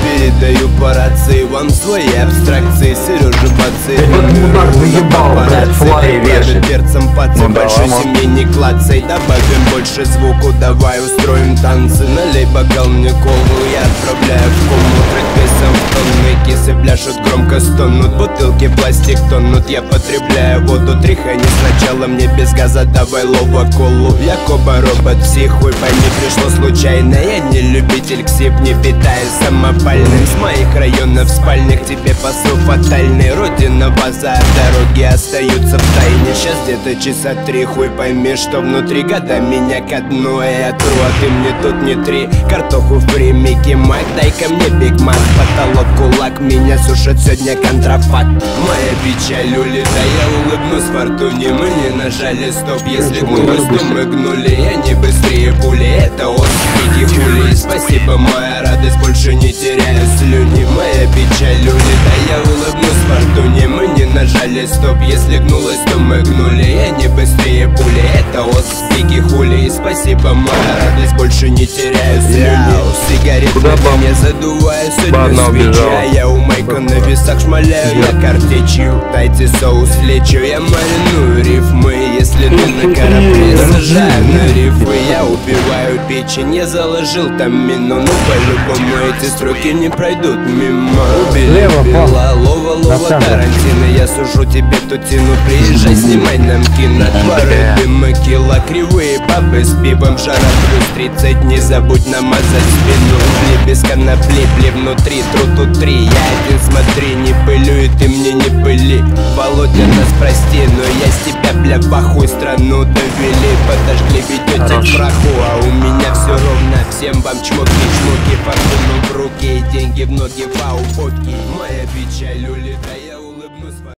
Передаю по рации вам свои абстракции. Сережа бацы, папарацци перцем пацы, большой семьи не клацай. Добавим больше звуку, давай устроим танцы. Налей бокал мне колу, я отправляю в кому. Трек весом в тонны, кисы пляшут, громко стонут. Бутылки пластик тонут, я потребляю воду. Тряхани сначала мне без газа, давай лоба колу. Якоба робот, психуй, пойми, пришло случайно. Я не любитель ксип, не питаюсь самопальным. С моих районов спальник тебе посыл фатальный. Родина, базар, дороги остаются в тайне. Сейчас где-то часа 3, хуй пойми, что внутри. Года меня ко дну, я тру, а ты мне тут не три. Картоху фри, Микки Мак, дай-ка мне Биг Мак. Потолок кулак, меня сушит сегодня контрафакт. Моя печаль улита, я улыбнусь фортуне. Мы не нажали стоп, если гнулось, то мы гнули. Я не быстрее пули, это острики хули. Спасибо, моя радость, больше не теряю слюни. Моя печаль улита, я улыбнусь фортуне. Мы не нажали стоп, если гнулось, то мы гнули. Я не быстрее пули, это острики хули. Спасибо, моя радость, больше не теряю слюни. Сигарет мне задуваю, сегодня свеча. Я у Майка на весах шмаляю на картечью. Дайте соус, лечу, я мариную рифмы. Если ты на корабле, сажаю на рифы. Я убиваю печень, я заложил там мину. Ну по-любому эти строки не пройдут мимо. Убили пила, лова, Тарантино. Я сужу тебе тутину, приезжай, снимай нам кино. Двора дыма, кило, кривые бабы с пивом. Жара плюс 30, не забудь намазать спину. Хлеб без конопли, плев внутри, тру тут 3. Я один, смотри, не пылю, и ты мне не пыли. Володя, нас прости, но я с тебя, бля, в ахуй страну довели. Подожгли, ведете к праху, а у меня все ровно. Всем вам чмоки, фортуну в руки, деньги в ноги, вау, фотки. Моя